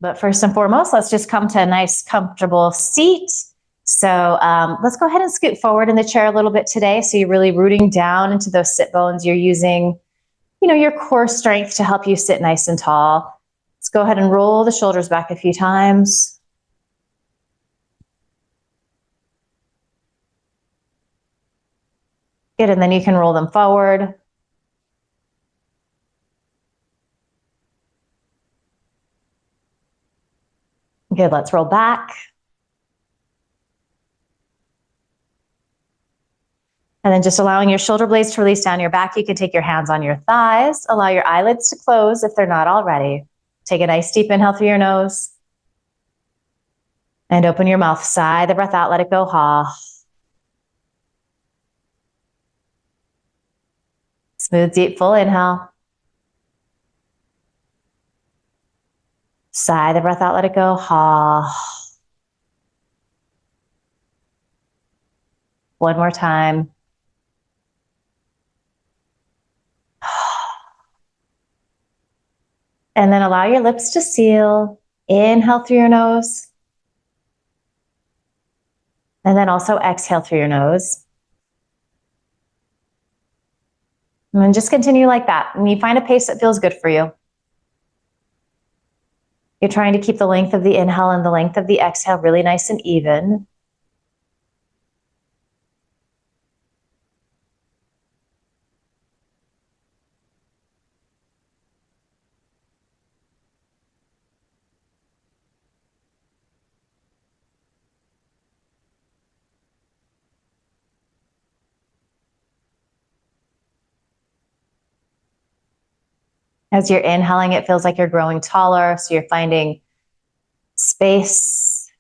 But first and foremost, let's just come to a nice, comfortable seat. So let's go ahead and scoot forward in the chair a little bit today. So you're really rooting down into those sit bones. You're using, your core strength to help you sit nice and tall. Let's go ahead and roll the shoulders back a few times. Good, and then you can roll them forward. Good, let's roll back. And then just allowing your shoulder blades to release down your back. You can take your hands on your thighs. Allow your eyelids to close if they're not already. Take a nice deep inhale through your nose. And open your mouth. Sigh the breath out. Let it go. Ha. Smooth, deep, full inhale. Sigh the breath out. Let it go. Ha. One more time. And then allow your lips to seal. Inhale through your nose. And then also exhale through your nose. And then just continue like that. And you find a pace that feels good for you. You're trying to keep the length of the inhale and the length of the exhale really nice and even. As you're inhaling, it feels like you're growing taller. So you're finding space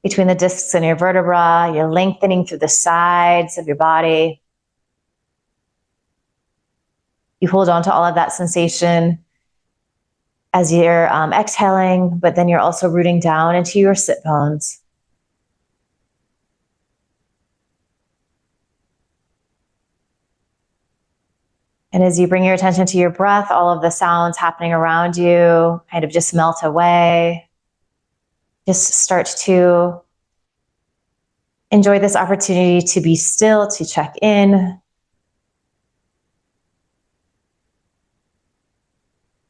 between the discs and your vertebra. You're lengthening through the sides of your body. You hold on to all of that sensation as you're exhaling, but then you're also rooting down into your sit bones. And as you bring your attention to your breath, all of the sounds happening around you kind of just melt away. Just start to enjoy this opportunity to be still, to check in,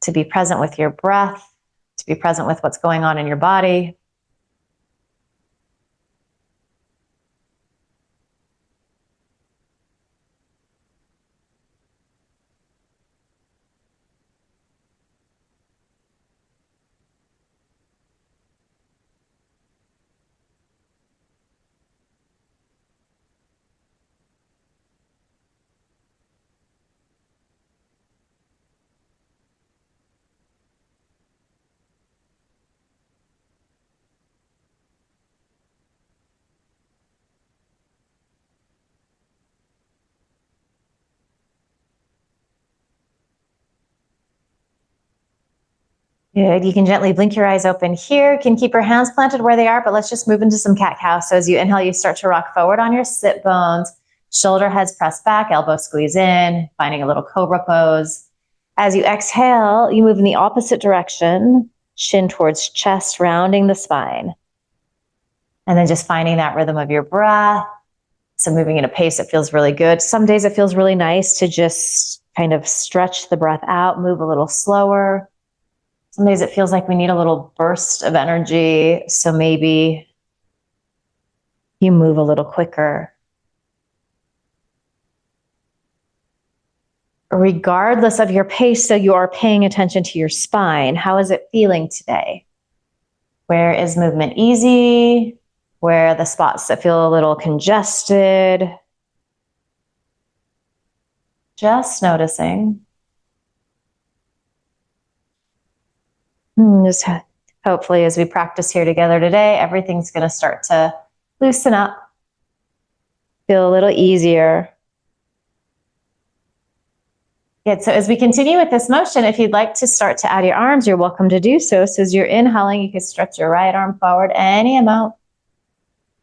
to be present with your breath, to be present with what's going on in your body. Good. You can gently blink your eyes open here. You can keep your hands planted where they are, but let's just move into some cat-cow. So as you inhale, you start to rock forward on your sit bones, shoulder heads press back, elbows squeeze in, finding a little cobra pose. As you exhale, you move in the opposite direction, chin towards chest, rounding the spine. And then just finding that rhythm of your breath. So moving at a pace that feels really good. Some days it feels really nice to just kind of stretch the breath out, move a little slower. Some days it feels like we need a little burst of energy, so maybe you move a little quicker. Regardless of your pace, so you are paying attention to your spine. How is it feeling today? Where is movement easy? Where are the spots that feel a little congested? Just noticing. Just hopefully as we practice here together today, everything's going to start to loosen up, feel a little easier. Good. So as we continue with this motion, if you'd like to start to add your arms, you're welcome to do so. So as you're inhaling, you can stretch your right arm forward any amount.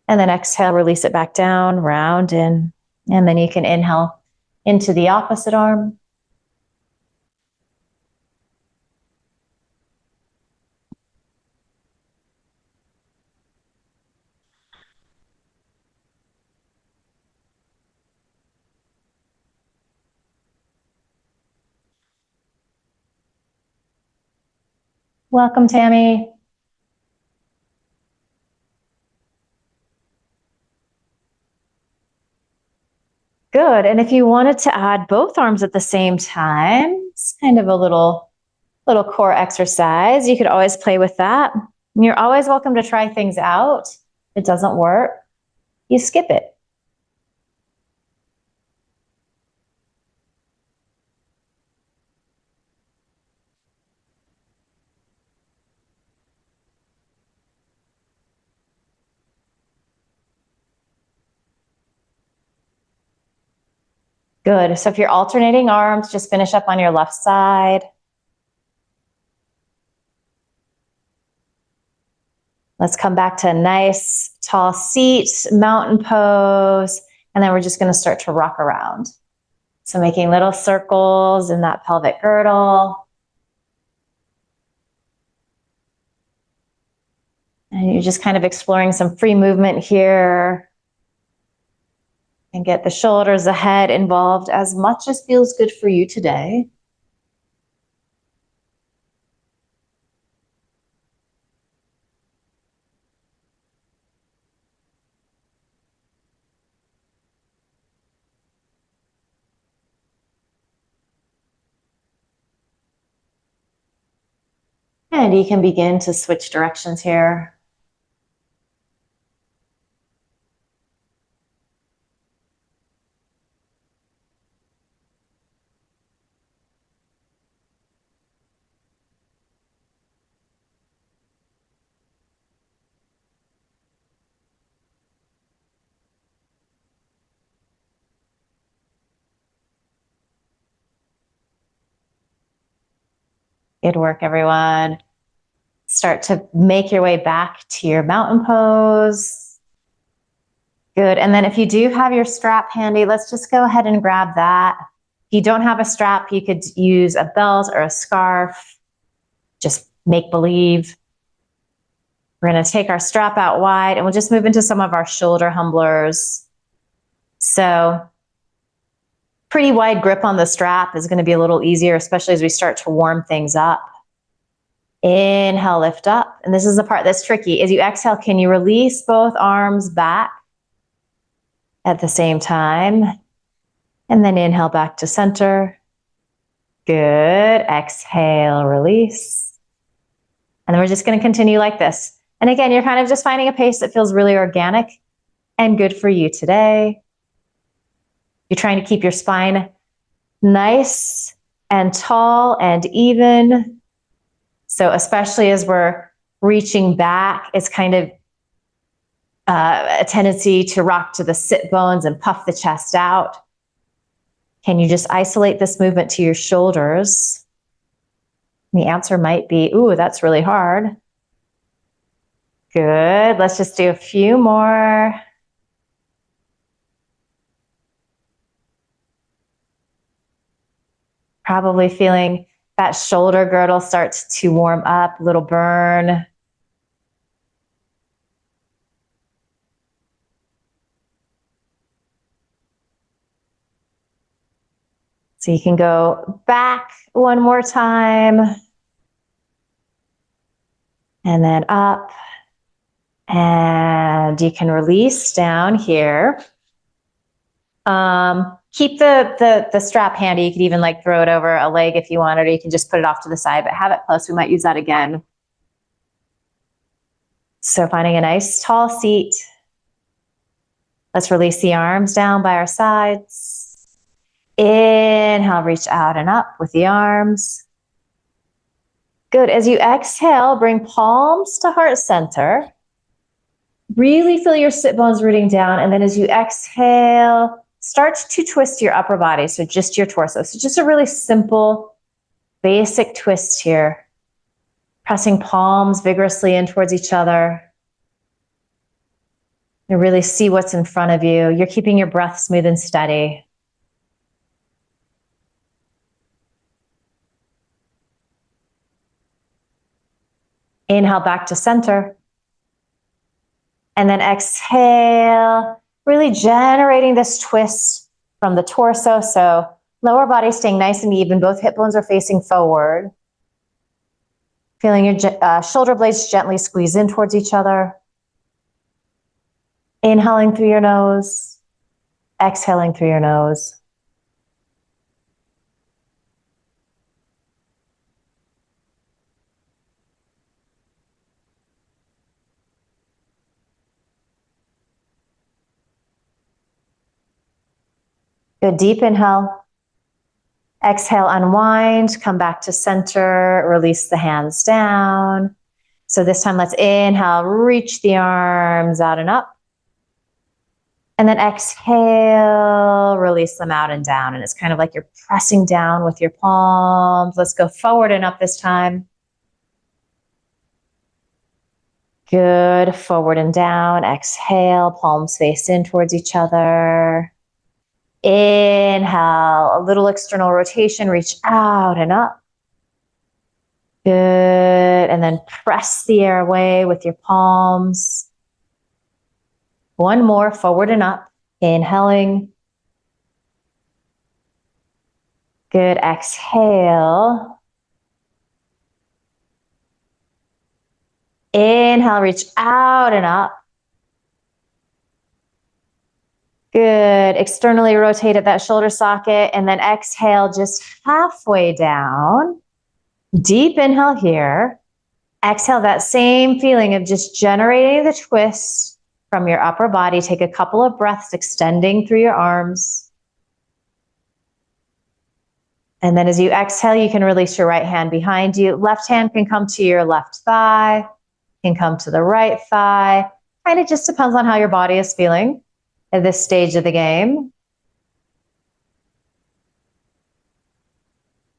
And then exhale, release it back down, round in. And then you can inhale into the opposite arm. Welcome, Tammy. Good. And if you wanted to add both arms at the same time, it's kind of a little core exercise. You could always play with that. And you're always welcome to try things out. If it doesn't work, you skip it. Good. So if you're alternating arms, just finish up on your left side. Let's come back to a nice tall seat, mountain pose, and then we're just going to start to rock around. So making little circles in that pelvic girdle. And you're just kind of exploring some free movement here. And get the shoulders, the head involved as much as feels good for you today. And you can begin to switch directions here. Good work, everyone. Start to make your way back to your mountain pose. Good. And then if you do have your strap handy, let's just go ahead and grab that. If you don't have a strap, you could use a belt or a scarf. Just make believe. We're going to take our strap out wide and we'll just move into some of our shoulder humblers. So pretty wide grip on the strap is going to be a little easier, especially as we start to warm things up. Inhale, lift up. And this is the part that's tricky. As you exhale, can you release both arms back at the same time? And then inhale back to center. Good. Exhale, release. And then we're just going to continue like this. And again, you're kind of just finding a pace that feels really organic and good for you today. You're trying to keep your spine nice and tall and even. So especially as we're reaching back, it's kind of a tendency to rock to the sit bones and puff the chest out. Can you just isolate this movement to your shoulders? And the answer might be, ooh, that's really hard. Good. Let's just do a few more. Probably feeling that shoulder girdle starts to warm up, little burn. So you can go back one more time. And then up. And you can release down here. Keep the strap handy. You could even like throw it over a leg if you wanted, or you can just put it off to the side, but have it close. We might use that again. So finding a nice tall seat. Let's release the arms down by our sides. Inhale, reach out and up with the arms. Good. As you exhale, bring palms to heart center. Really feel your sit bones rooting down. And then as you exhale, start to twist your upper body. So just your torso. So just a really simple, basic twist here. Pressing palms vigorously in towards each other. You really see what's in front of you. You're keeping your breath smooth and steady. Inhale back to center. And then exhale, really generating this twist from the torso. So lower body staying nice and even. Both hip bones are facing forward. Feeling your shoulder blades gently squeeze in towards each other. Inhaling through your nose, exhaling through your nose. Good, deep inhale. Exhale, unwind, come back to center, release the hands down. So this time let's inhale, reach the arms out and up. And then exhale, release them out and down. And it's kind of like you're pressing down with your palms. Let's go forward and up this time. Good, forward and down. Exhale, palms face in towards each other. Inhale, a little external rotation, reach out and up. Good, and then press the air away with your palms. One more, forward and up, inhaling. Good, exhale. Inhale, reach out and up. Good, externally rotate at that shoulder socket, and then exhale just halfway down. Deep inhale here. Exhale, that same feeling of just generating the twist from your upper body. Take a couple of breaths, extending through your arms. And then as you exhale, you can release your right hand behind you. Left hand can come to your left thigh, can come to the right thigh. Kind of just depends on how your body is feeling at this stage of the game.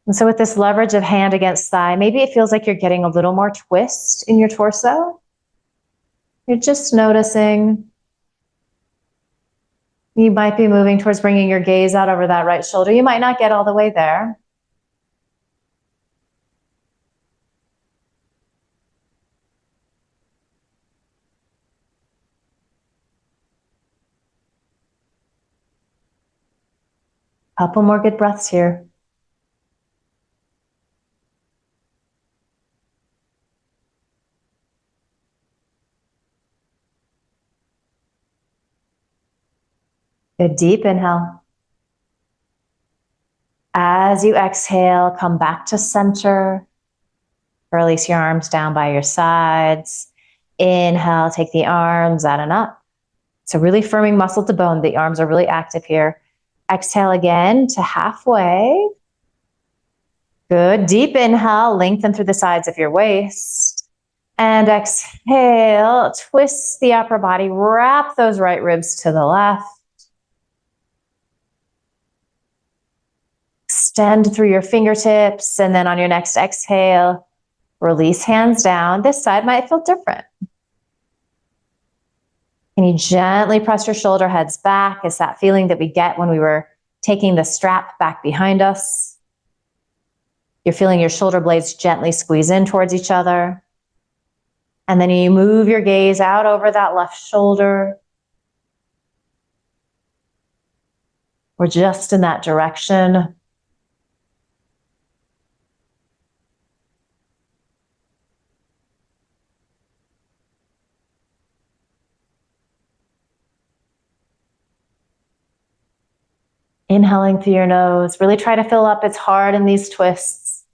And so with this leverage of hand against thigh, maybe it feels like you're getting a little more twist in your torso. You're just noticing. You might be moving towards bringing your gaze out over that right shoulder. You might not get all the way there. Couple more good breaths here. Good, deep inhale. As you exhale, come back to center. Release your arms down by your sides. Inhale, take the arms out and up. So really firming muscle to bone. The arms are really active here. Exhale again to halfway. Good, deep inhale, lengthen through the sides of your waist. And exhale, twist the upper body, wrap those right ribs to the left. Extend through your fingertips, and then on your next exhale, release hands down. This side might feel different. And you gently press your shoulder heads back. It's that feeling that we get when we were taking the strap back behind us. You're feeling your shoulder blades gently squeeze in towards each other. And then you move your gaze out over that left shoulder. We're just in that direction. Inhaling through your nose, really try to fill up. It's hard in these twists.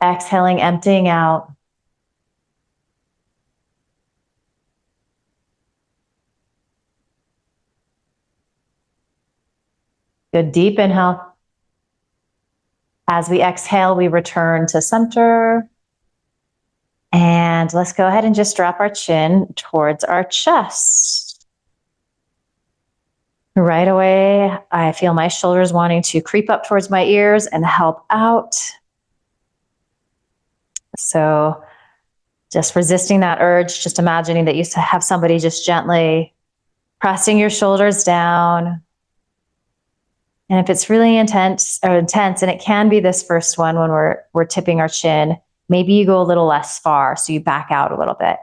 Exhaling, emptying out. Good, deep inhale. As we exhale, we return to center. And let's go ahead and just drop our chin towards our chest. Right away, I feel my shoulders wanting to creep up towards my ears and help out. So just resisting that urge, just imagining that you have somebody just gently pressing your shoulders down. And if it's really intense, and it can be this first one when we're tipping our chin, maybe you go a little less far, so you back out a little bit.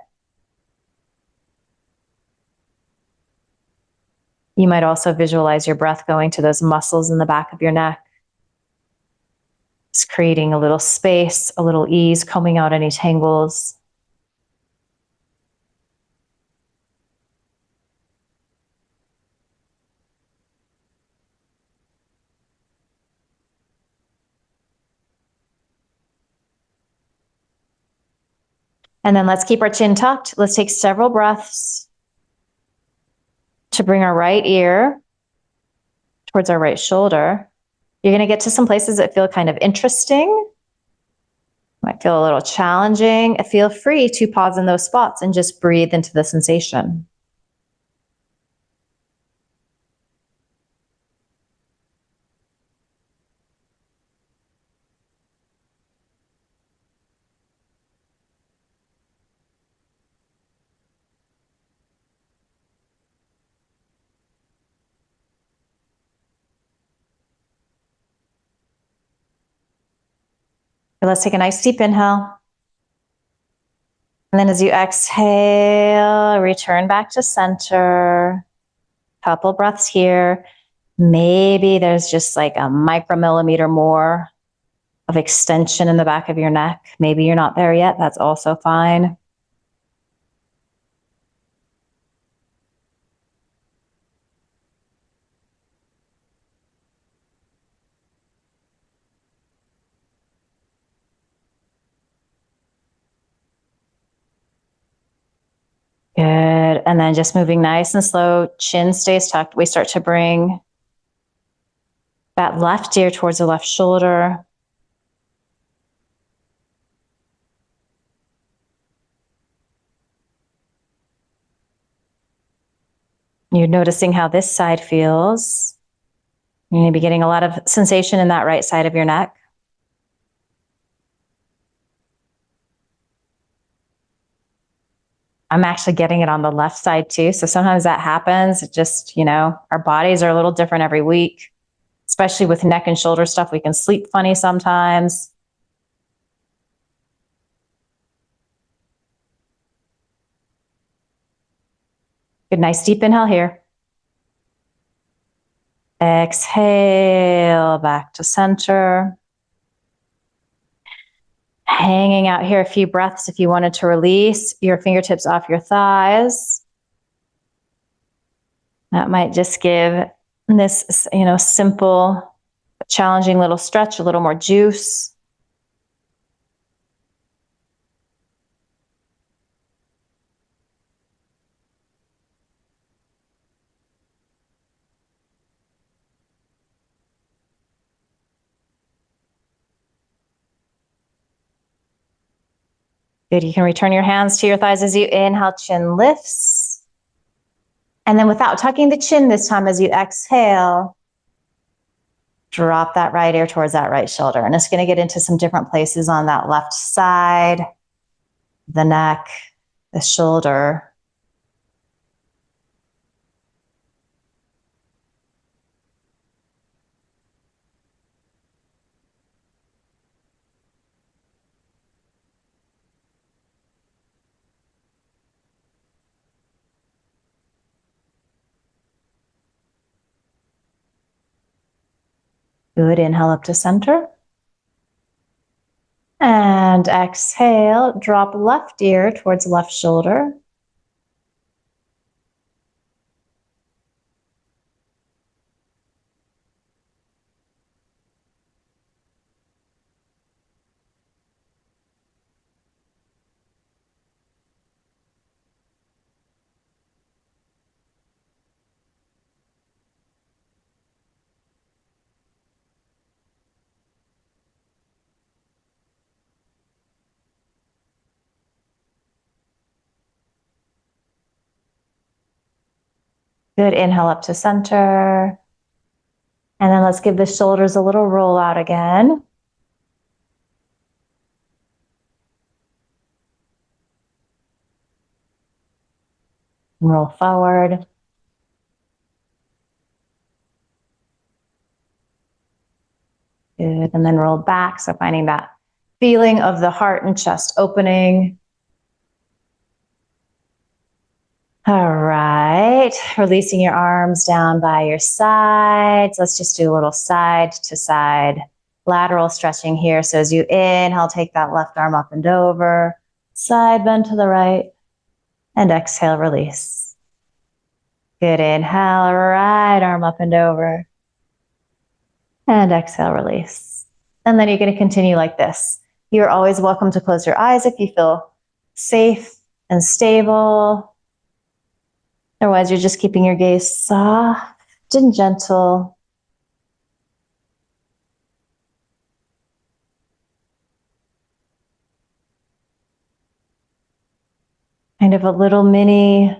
You might also visualize your breath going to those muscles in the back of your neck. Just creating a little space, a little ease, combing out any tangles. And then let's keep our chin tucked. Let's take several breaths to bring our right ear towards our right shoulder. You're going to get to some places that feel kind of interesting. Might feel a little challenging. Feel free to pause in those spots and just breathe into the sensation. Let's take a nice deep inhale. And then as you exhale, return back to center. Couple breaths here. Maybe there's just like a micromillimeter more of extension in the back of your neck. Maybe you're not there yet. That's also fine. Good. And then just moving nice and slow, chin stays tucked. We start to bring that left ear towards the left shoulder. You're noticing how this side feels. You're going to be getting a lot of sensation in that right side of your neck. I'm actually getting it on the left side too. So sometimes that happens. It just, our bodies are a little different every week, especially with neck and shoulder stuff. We can sleep funny sometimes. Good, nice deep inhale here. Exhale back to center. Hanging out here a few breaths if you wanted to release your fingertips off your thighs. That might just give this, simple, challenging little stretch a little more juice. Good, you can return your hands to your thighs as you inhale, chin lifts. And then without tucking the chin this time, as you exhale, drop that right ear towards that right shoulder. And it's going to get into some different places on that left side, the neck, the shoulder. Good, inhale up to center. And exhale, drop left ear towards left shoulder. Good, inhale up to center. And then let's give the shoulders a little roll out again. Roll forward. Good, and then roll back. So finding that feeling of the heart and chest opening. All right, releasing your arms down by your sides. Let's just do a little side to side lateral stretching here. So as you inhale, take that left arm up and over, side bend to the right, and exhale, release. Good, inhale, right arm up and over, and exhale, release. And then you're going to continue like this. You're always welcome to close your eyes if you feel safe and stable. Otherwise, you're just keeping your gaze soft and gentle. Kind of a little mini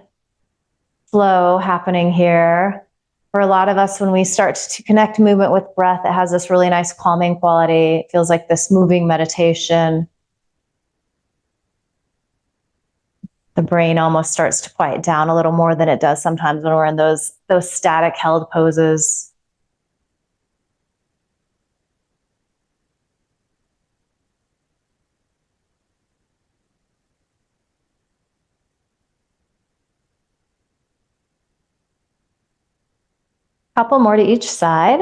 flow happening here. For a lot of us, when we start to connect movement with breath, it has this really nice calming quality. It feels like this moving meditation. The brain almost starts to quiet down a little more than it does sometimes when we're in those static held poses. Couple more to each side.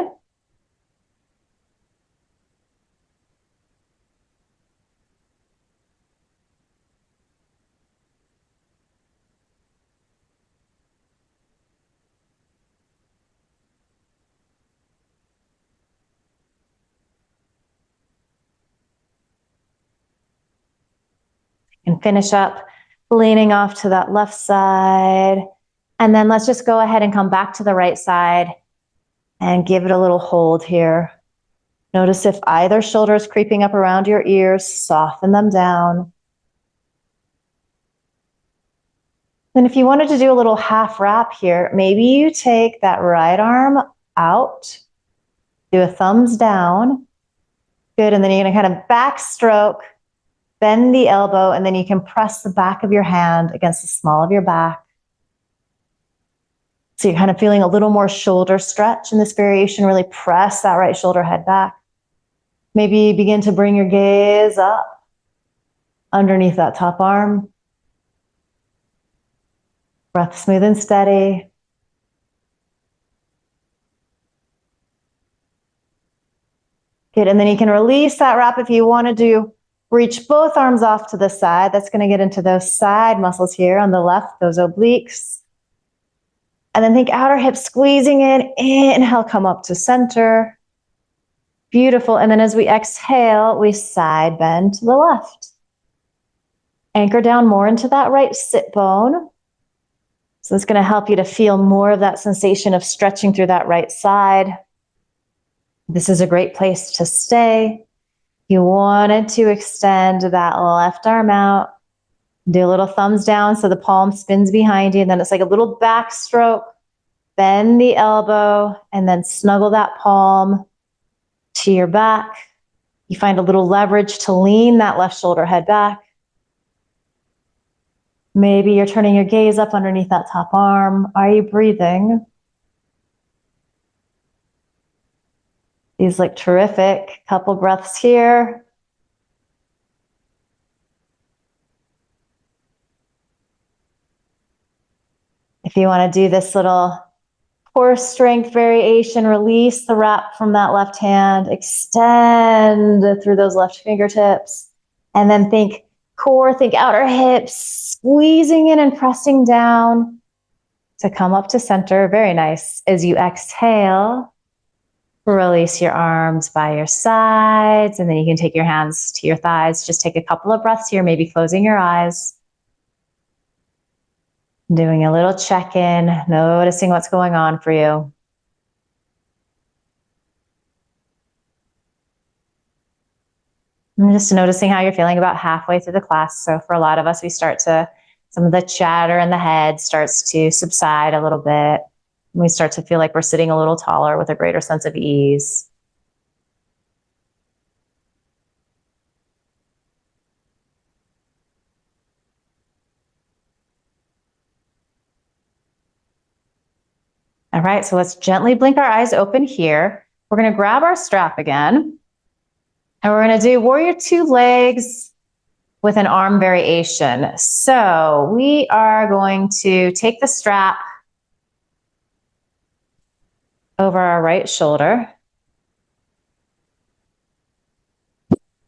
And finish up leaning off to that left side. And then let's just go ahead and come back to the right side and give it a little hold here. Notice if either shoulder is creeping up around your ears, soften them down. And if you wanted to do a little half wrap here, maybe you take that right arm out, do a thumbs down. Good, and then you're gonna kind of backstroke, bend the elbow, and then you can press the back of your hand against the small of your back. So you're kind of feeling a little more shoulder stretch in this variation. Really press that right shoulder head back. Maybe begin to bring your gaze up underneath that top arm. Breath smooth and steady. Good, and then you can release that wrap if you want to do. Reach both arms off to the side. That's going to get into those side muscles here on the left, those obliques. And then think outer hip squeezing in. Inhale, come up to center. Beautiful. And then as we exhale, we side bend to the left. Anchor down more into that right sit bone. So it's going to help you to feel more of that sensation of stretching through that right side. This is a great place to stay. You wanted to extend that left arm out. Do a little thumbs down so the palm spins behind you. And then it's like a little backstroke. Bend the elbow and then snuggle that palm to your back. You find a little leverage to lean that left shoulder head back. Maybe you're turning your gaze up underneath that top arm. Are you breathing? These look terrific. Couple breaths here. If you want to do this little core strength variation, release the wrap from that left hand, extend through those left fingertips, and then think core, think outer hips, squeezing in and pressing down to come up to center. Very nice. As you exhale, release your arms by your sides, and then you can take your hands to your thighs. Just take a couple of breaths here, maybe closing your eyes. Doing a little check-in, noticing what's going on for you. I'm just noticing how you're feeling about halfway through the class. So for a lot of us, some of the chatter in the head starts to subside a little bit. We start to feel like we're sitting a little taller with a greater sense of ease. All right, so let's gently blink our eyes open here. We're going to grab our strap again, and we're going to do warrior two legs with an arm variation. So we are going to take the strap over our right shoulder.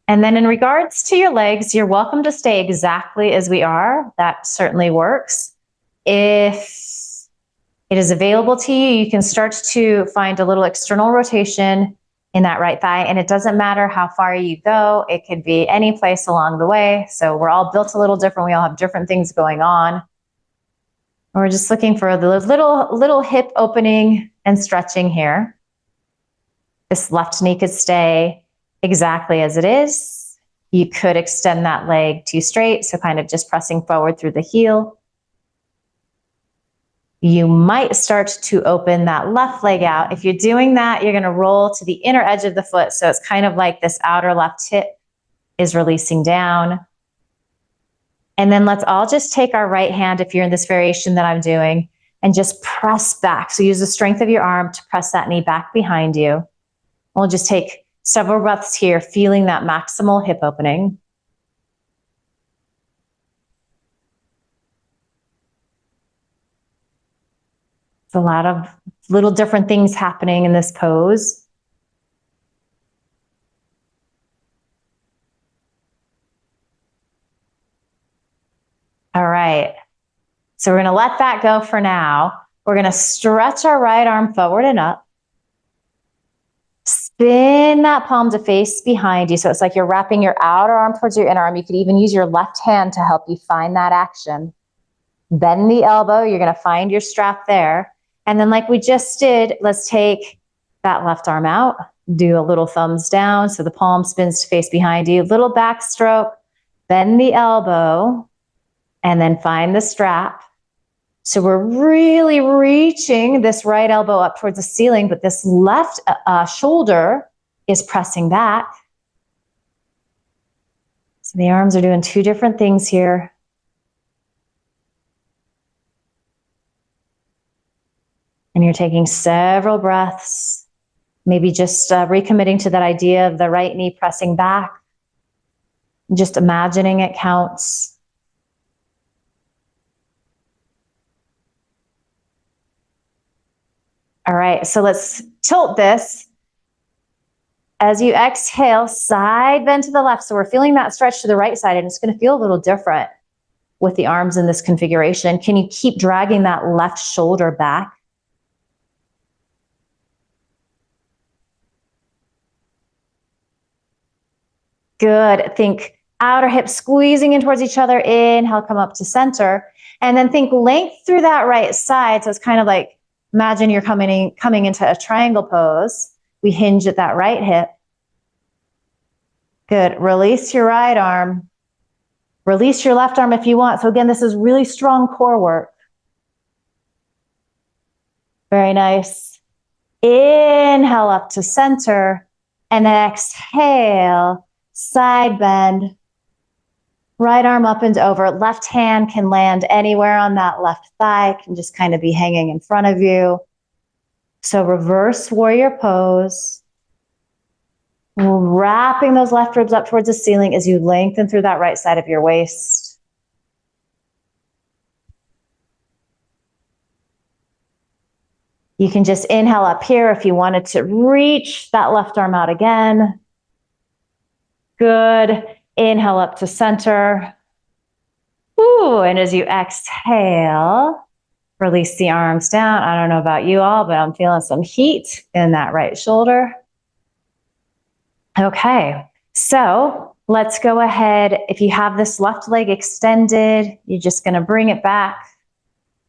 And then in regards to your legs, you're welcome to stay exactly as we are. That certainly works. If it is available to you, you can start to find a little external rotation in that right thigh. And it doesn't matter how far you go. It could be any place along the way. So we're all built a little different. We all have different things going on. We're just looking for the little hip opening and stretching here. This left knee could stay exactly as it is. You could extend that leg too straight, so kind of just pressing forward through the heel. You might start to open that left leg out. If you're doing that, you're going to roll to the inner edge of the foot, so it's kind of like this outer left hip is releasing down. And then let's all just take our right hand, if you're in this variation that I'm doing, and just press back. So use the strength of your arm to press that knee back behind you. We'll just take several breaths here, feeling that maximal hip opening. It's a lot of little different things happening in this pose. All right. So we're going to let that go for now. We're going to stretch our right arm forward and up. Spin that palm to face behind you. So it's like you're wrapping your outer arm towards your inner arm. You could even use your left hand to help you find that action. Bend the elbow. You're going to find your strap there. And then like we just did, let's take that left arm out. Do a little thumbs down. So the palm spins to face behind you. Little backstroke. Bend the elbow. And then find the strap. So we're really reaching this right elbow up towards the ceiling, but this left shoulder is pressing back. So the arms are doing two different things here. And you're taking several breaths, maybe just recommitting to that idea of the right knee pressing back. Just imagining it counts. All right, so let's tilt this. As you exhale, side bend to the left. So we're feeling that stretch to the right side, and it's going to feel a little different with the arms in this configuration. Can you keep dragging that left shoulder back? Good. Think outer hip squeezing in towards each other. Inhale, come up to center. And then think length through that right side. So it's kind of like, imagine you're coming into a triangle pose. We hinge at that right hip. Good. Release your right arm. Release your left arm if you want. So again, this is really strong core work. Very nice. Inhale up to center. And then exhale, side bend. Right arm up and over. Left hand can land anywhere on that left thigh. It can just kind of be hanging in front of you. So reverse warrior pose. Wrapping those left ribs up towards the ceiling as you lengthen through that right side of your waist. You can just inhale up here if you wanted to reach that left arm out again. Good. Inhale up to center. Ooh, and as you exhale, release the arms down. I don't know about you all, but I'm feeling some heat in that right shoulder. Okay, so let's go ahead. If you have this left leg extended, you're just going to bring it back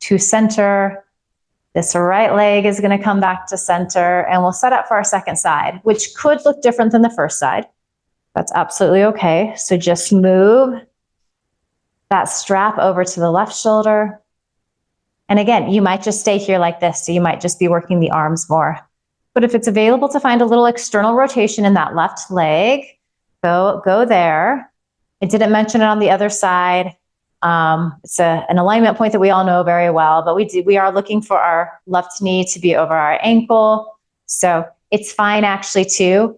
to center. This right leg is going to come back to center, and we'll set up for our second side, which could look different than the first side. That's absolutely okay. So just move that strap over to the left shoulder. And again, you might just stay here like this. So you might just be working the arms more. But if it's available to find a little external rotation in that left leg, go there. I didn't mention it on the other side. It's an alignment point that we all know very well, but we are looking for our left knee to be over our ankle. So it's fine actually too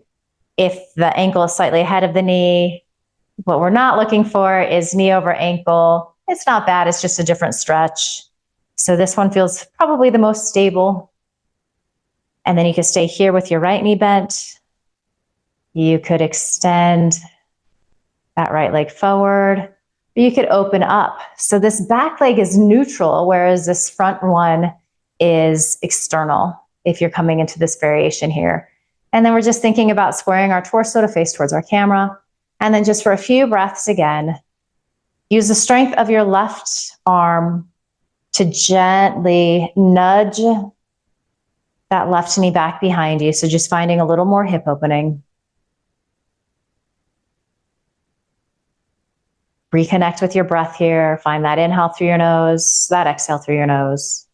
if the ankle is slightly ahead of the knee. What we're not looking for is knee over ankle. It's not bad, it's just a different stretch. So this one feels probably the most stable. And then you can stay here with your right knee bent. You could extend that right leg forward. You could open up. So this back leg is neutral, whereas this front one is external if you're coming into this variation here. And then we're just thinking about squaring our torso to face towards our camera. And then just for a few breaths again, use the strength of your left arm to gently nudge that left knee back behind you. So just finding a little more hip opening. Reconnect with your breath here. Find that inhale through your nose, that exhale through your nose.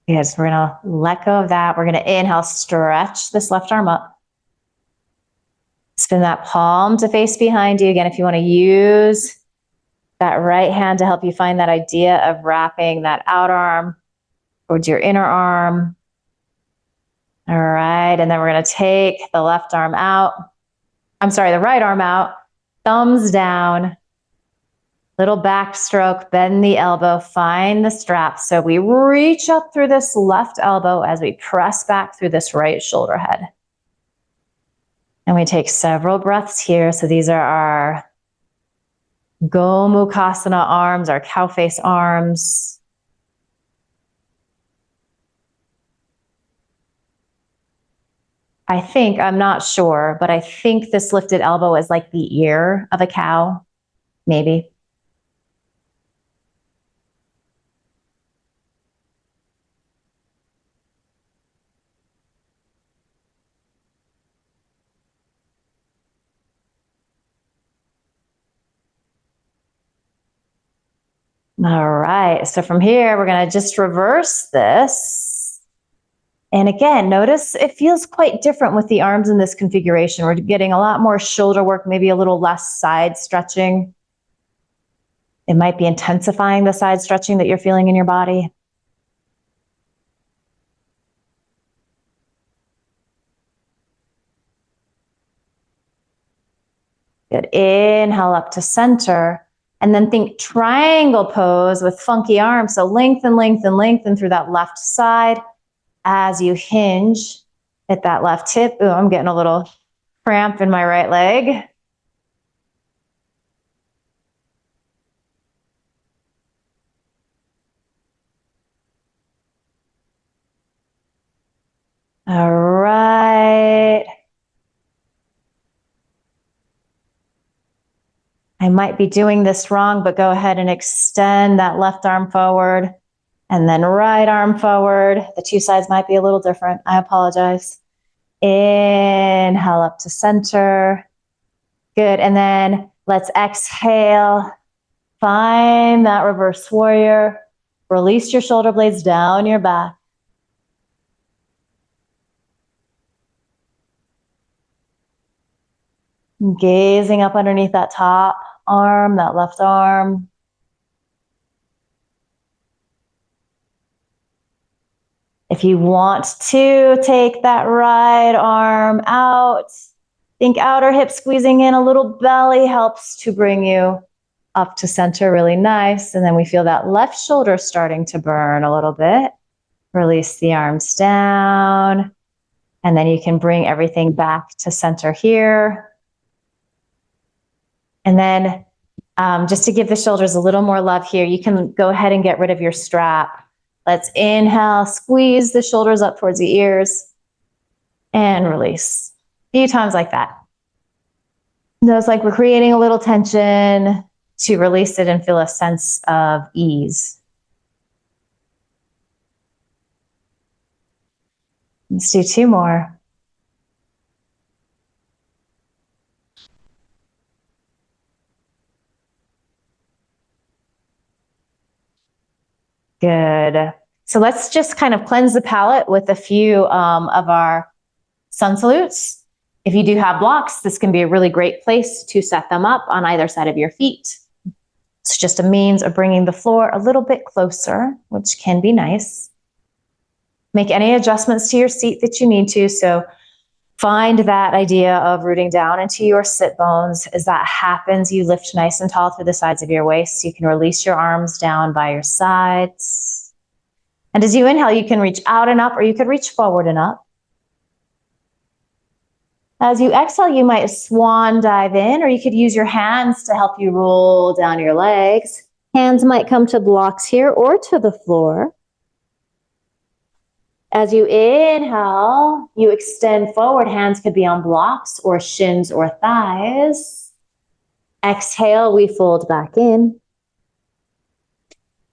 Yes, we're gonna let go of that. We're gonna inhale, stretch this left arm up. Spin that palm to face behind you. Again, if you want to use that right hand to help you find that idea of wrapping that out arm towards your inner arm. All right, and then we're going to take the left arm out. The right arm out, thumbs down, little backstroke, bend the elbow, find the strap. So we reach up through this left elbow as we press back through this right shoulder head. And we take several breaths here. So these are our Gomukhasana arms, our cow face arms. I'm not sure, but I think this lifted elbow is like the ear of a cow, maybe. All right, so from here, we're gonna just reverse this. And again, notice it feels quite different with the arms in this configuration. We're getting a lot more shoulder work, maybe a little less side stretching. It might be intensifying the side stretching that you're feeling in your body. Good, inhale up to center. And then think triangle pose with funky arms. So lengthen, lengthen, lengthen through that left side as you hinge at that left hip. Ooh, I'm getting a little cramp in my right leg. All right. I might be doing this wrong, but go ahead and extend that left arm forward and then right arm forward. The two sides might be a little different. I apologize. Inhale up to center. Good. And then let's exhale. Find that reverse warrior. Release your shoulder blades down your back. Gazing up underneath that top arm, that left arm. If you want to take that right arm out, think outer hip squeezing in, a little belly helps to bring you up to center, really nice. And then we feel that left shoulder starting to burn a little bit. Release the arms down. And then you can bring everything back to center here. And then just to give the shoulders a little more love here, you can go ahead and get rid of your strap. Let's inhale, squeeze the shoulders up towards the ears and release. A few times like that. Notice like we're creating a little tension to release it and feel a sense of ease. Let's do two more. Good. So let's just kind of cleanse the palate with a few of our sun salutes. If you do have blocks, this can be a really great place to set them up on either side of your feet. It's just a means of bringing the floor a little bit closer, which can be nice. Make any adjustments to your seat that you need to. So Find that idea of rooting down into your sit bones. As that happens, you lift nice and tall through the sides of your waist. You can release your arms down by your sides. And as you inhale, you can reach out and up, or you could reach forward and up. As you exhale, you might swan dive in, or you could use your hands to help you roll down your legs. Hands might come to blocks here or to the floor. As you inhale, you extend forward. Hands could be on blocks or shins or thighs. Exhale, we fold back in.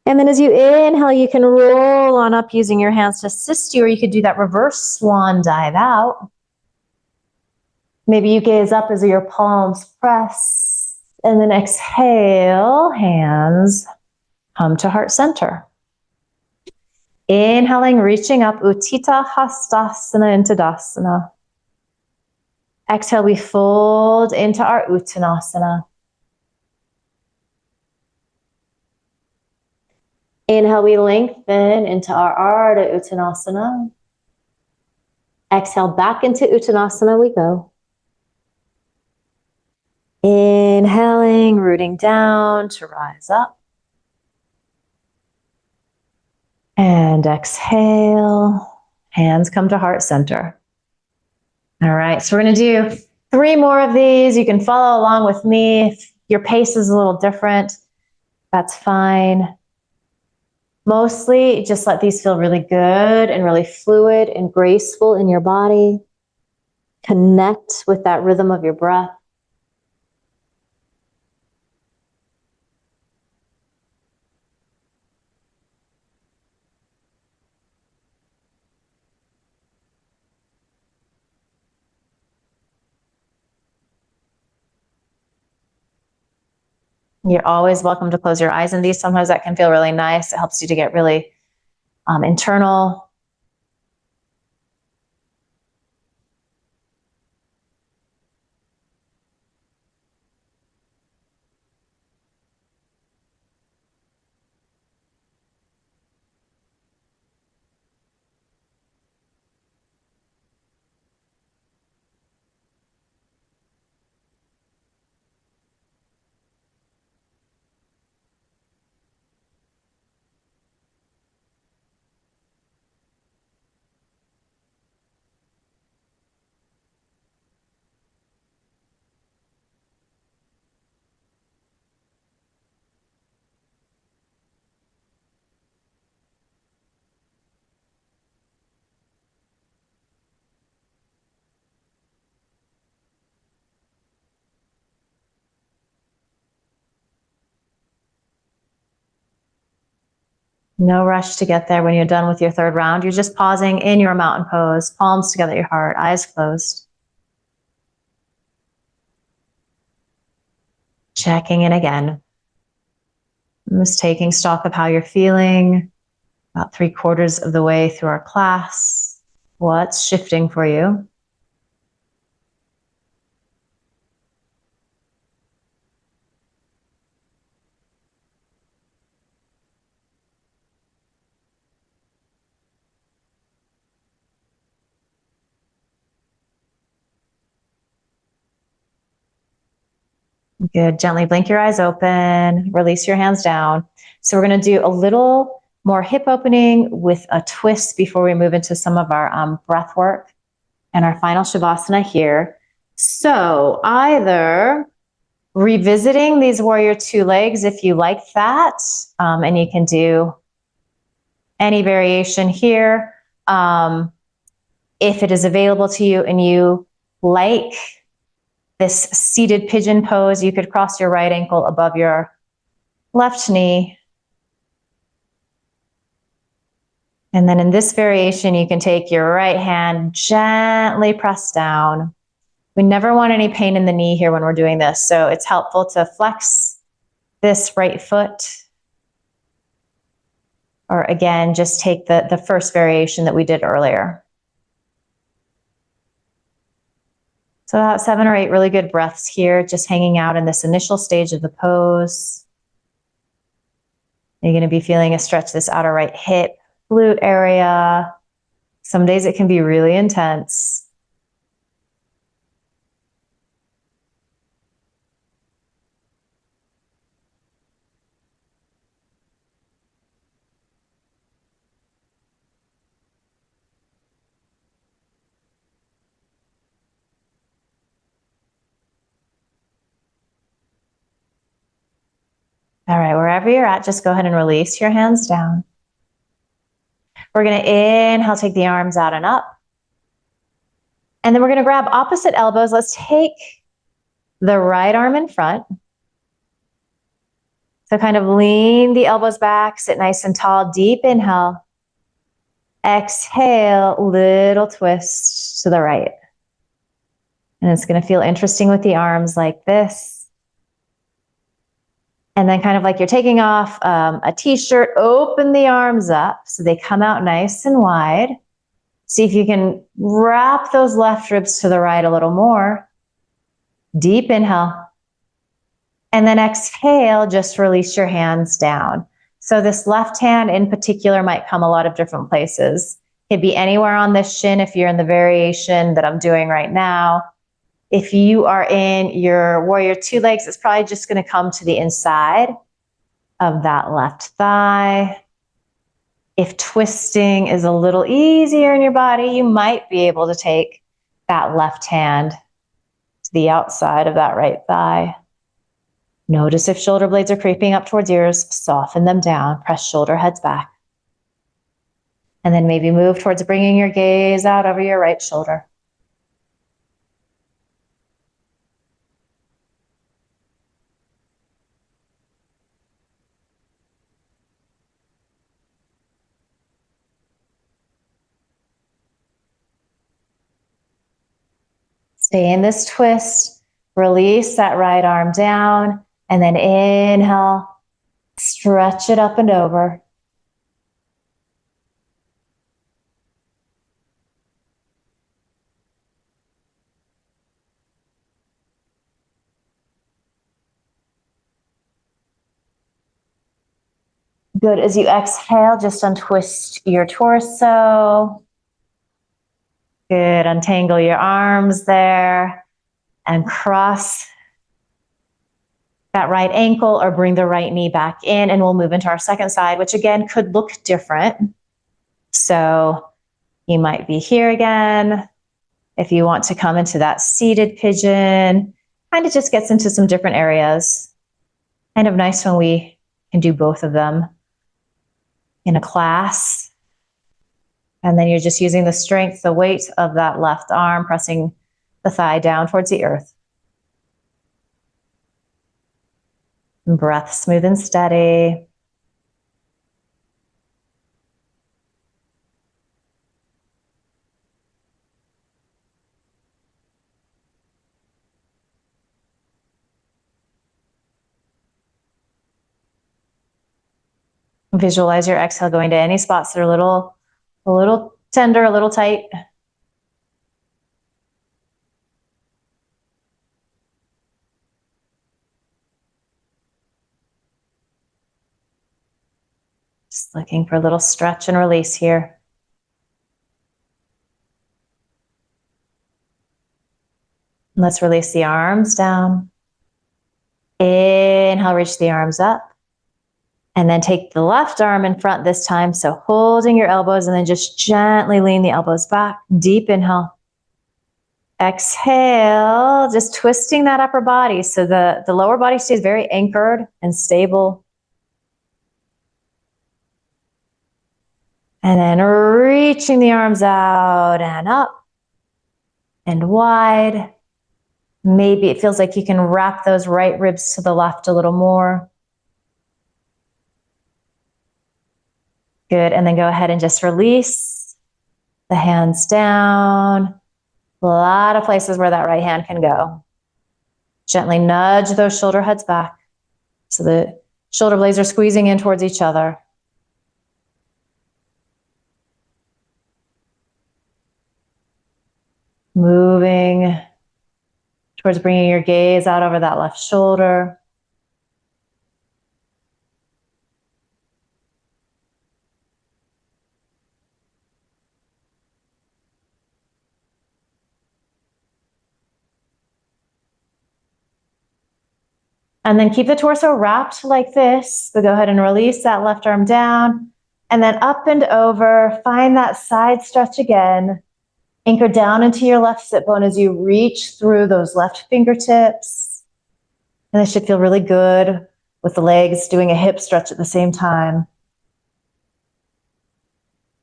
And then as you inhale, you can roll on up using your hands to assist you, or you could do that reverse swan dive out. Maybe you gaze up as your palms press, and then exhale, hands come to heart center. Inhaling, reaching up, Utthita Hastasana into Dasana. Exhale, we fold into our Uttanasana. Inhale, we lengthen into our Ardha Uttanasana. Exhale, back into Uttanasana we go. Inhaling, rooting down to rise up. And exhale, hands come to heart center. All right, so we're gonna do 3 more of these. You can follow along with me. If your pace is a little different, that's fine. Mostly, just let these feel really good and really fluid and graceful in your body. Connect with that rhythm of your breath. You're always welcome to close your eyes in these. Sometimes that can feel really nice. It helps you to get really internal. No rush to get there. When you're done with your 3rd round, you're just pausing in your mountain pose, palms together at your heart, eyes closed. Checking in again. I'm just taking stock of how you're feeling. About 3/4 of the way through our class. What's shifting for you? Good. Gently blink your eyes open, release your hands down. So we're going to do a little more hip opening with a twist before we move into some of our breath work and our final Shavasana here. So either revisiting these warrior 2 legs if you like that, and you can do any variation here. If it is available to you and you like this seated pigeon pose, you could cross your right ankle above your left knee. And then in this variation, you can take your right hand, gently press down. We never want any pain in the knee here when we're doing this, so it's helpful to flex this right foot. Or again, just take the first variation that we did earlier. So about 7 or 8 really good breaths here, just hanging out in this initial stage of the pose. You're going to be feeling a stretch this outer right hip, glute area. Some days it can be really intense. All right, wherever you're at, just go ahead and release your hands down. We're going to inhale, take the arms out and up. And then we're going to grab opposite elbows. Let's take the right arm in front. So kind of lean the elbows back, sit nice and tall, deep inhale. Exhale, little twist to the right. And it's going to feel interesting with the arms like this. And then kind of like you're taking off a t-shirt, open the arms up so they come out nice and wide. See if you can wrap those left ribs to the right a little more. Deep inhale. And then exhale, just release your hands down. So this left hand in particular might come a lot of different places. It could be anywhere on this shin if you're in the variation that I'm doing right now. If you are in your warrior two legs, it's probably just going to come to the inside of that left thigh. If twisting is a little easier in your body, you might be able to take that left hand to the outside of that right thigh. Notice if shoulder blades are creeping up towards ears, soften them down, press shoulder heads back. And then maybe move towards bringing your gaze out over your right shoulder. Stay in this twist, release that right arm down, and then inhale, stretch it up and over. Good. As you exhale, just untwist your torso. Good. Untangle your arms there and cross that right ankle or bring the right knee back in, and we'll move into our second side, which again could look different. So you might be here again. If you want to come into that seated pigeon, kind of just gets into some different areas. Kind of nice when we can do both of them in a class. And then you're just using the strength, the weight of that left arm, pressing the thigh down towards the earth. And breath smooth and steady. Visualize your exhale going to any spots that are a little tender, a little tight. Just looking for a little stretch and release here. Let's release the arms down. Inhale, reach the arms up. And then take the left arm in front this time. So holding your elbows and then just gently lean the elbows back. Deep inhale. Exhale, just twisting that upper body so the lower body stays very anchored and stable. And then reaching the arms out and up and wide. Maybe it feels like you can wrap those right ribs to the left a little more. Good, and then go ahead and just release the hands down. A lot of places where that right hand can go. Gently nudge those shoulder heads back so the shoulder blades are squeezing in towards each other. Moving towards bringing your gaze out over that left shoulder. And then keep the torso wrapped like this. So go ahead and release that left arm down and then up and over. Find that side stretch again. Anchor down into your left sit bone as you reach through those left fingertips. And this should feel really good with the legs doing a hip stretch at the same time.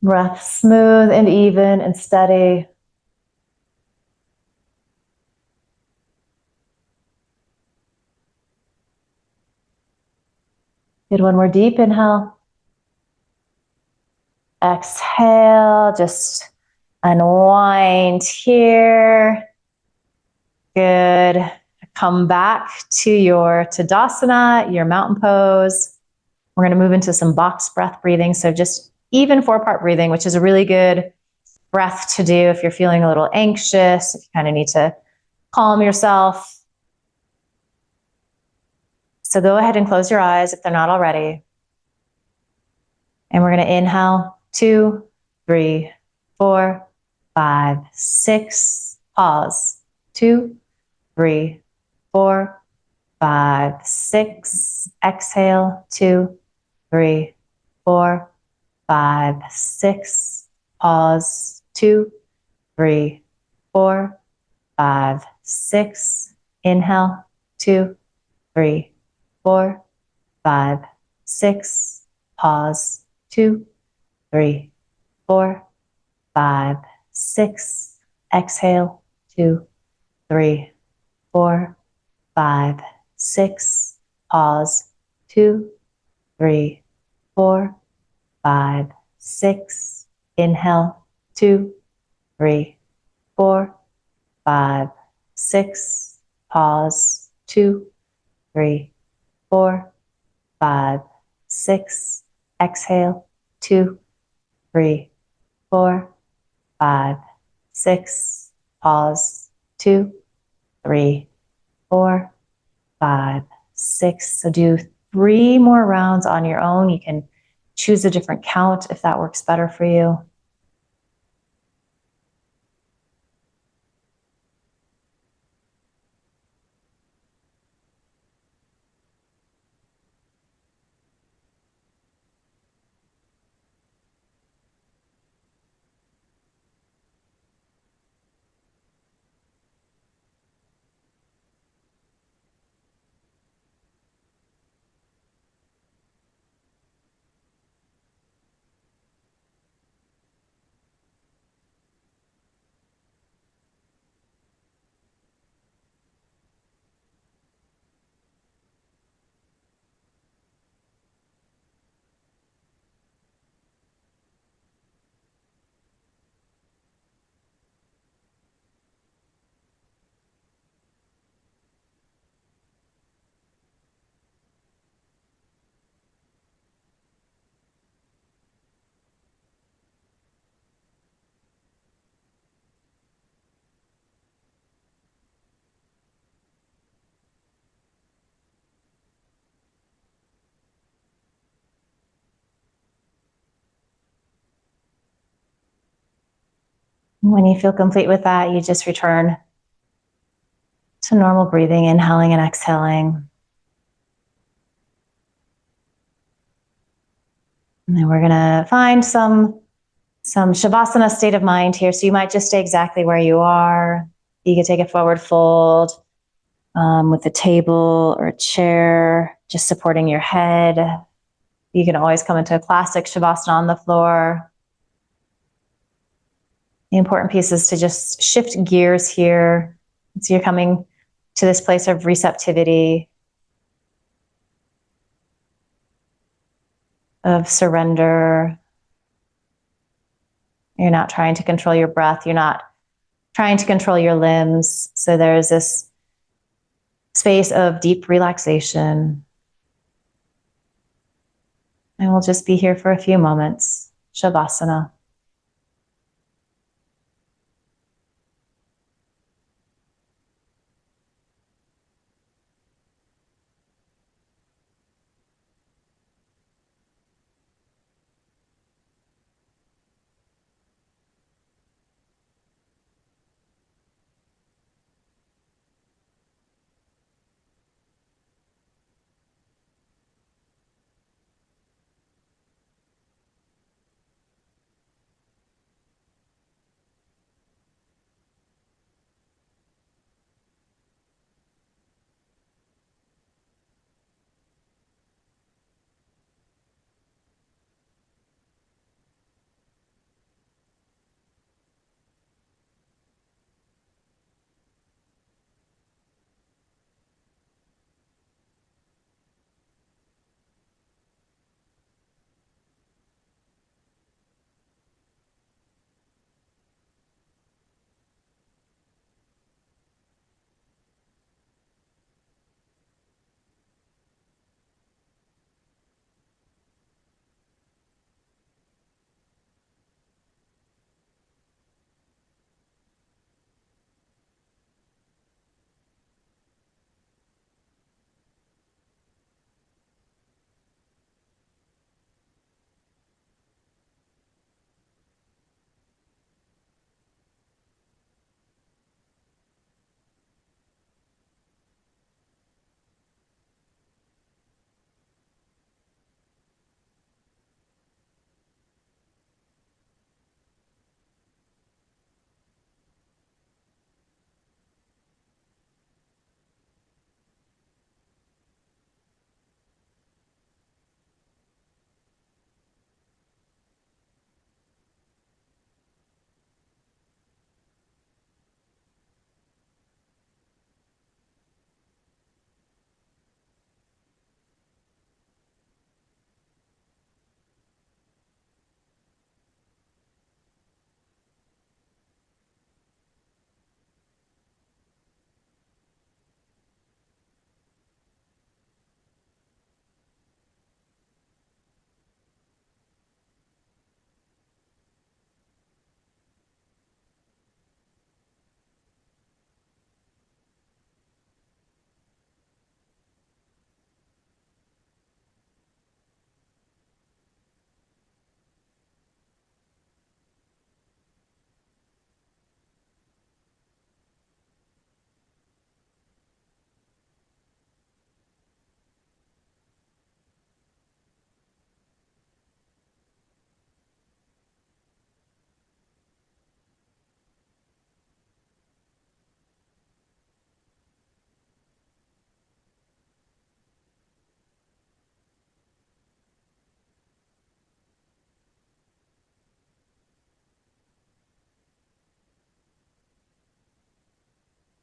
Breath smooth and even and steady. Good, one more deep inhale. Exhale, just unwind here. Good. Come back to your Tadasana, your mountain pose. We're going to move into some box breath breathing. So just even 4-part breathing, which is a really good breath to do if you're feeling a little anxious, if you kind of need to calm yourself. So go ahead and close your eyes if they're not already. And we're going to inhale, 2, 3, 4, 5, 6. Pause. 2, 3, 4, 5, 6. Exhale, 2, 3, 4, 5, 6. Pause. 2, 3, 4, 5, 6. Inhale, 2, 3, 4, 5, 6. Pause. 2, 3, 4, 5, 6. Exhale, 2, 3, 4, 5, 6. Pause. 2, 3, 4, 5, 6. Inhale, 2, 3, 4, 5, 6. Pause. 2, 3, 4, 5, 6. Exhale, 2, 3, 4, 5, 6. Pause. 2, 3, 4, 5, 6. So do 3 more rounds on your own. You can choose a different count if that works better for you. When you feel complete with that, you just return to normal breathing, inhaling and exhaling. And then we're going to find some Shavasana state of mind here. So you might just stay exactly where you are. You can take a forward fold with a table or a chair, just supporting your head. You can always come into a classic Shavasana on the floor. The important piece is to just shift gears here. So you're coming to this place of receptivity, of surrender. You're not trying to control your breath. You're not trying to control your limbs. So there's this space of deep relaxation. And we'll just be here for a few moments. Shavasana.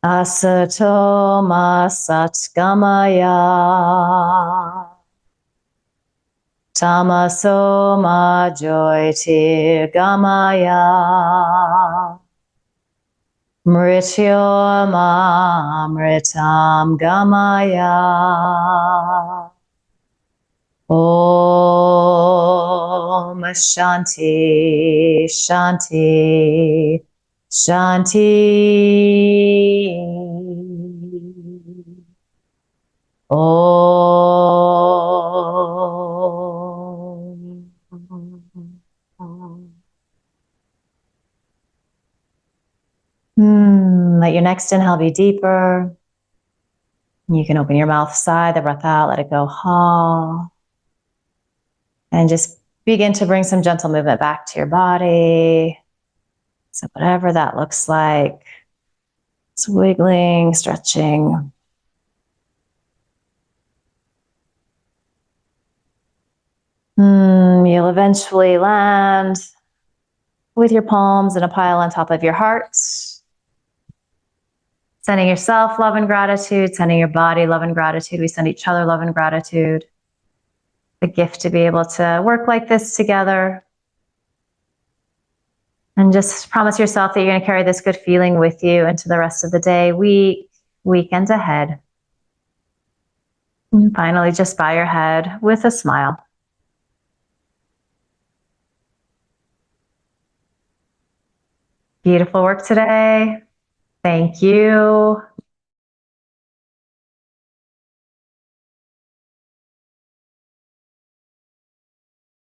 Asato ma satgamaya. Tamaso ma jyotirgamaya. Mrityo ma mritam gamaya. Om Shanti Shanti Shanti. Let your next inhale be deeper. You can open your mouth, sigh the breath out, let it go. Ha. And just begin to bring some gentle movement back to your body. So whatever that looks like, it's wiggling, stretching. You'll eventually land with your palms in a pile on top of your heart. Sending yourself love and gratitude, sending your body love and gratitude. We send each other love and gratitude. The gift to be able to work like this together. And just promise yourself that you're going to carry this good feeling with you into the rest of the day, week, weekend ahead. And finally, just bow your head with a smile. Beautiful work today. Thank you.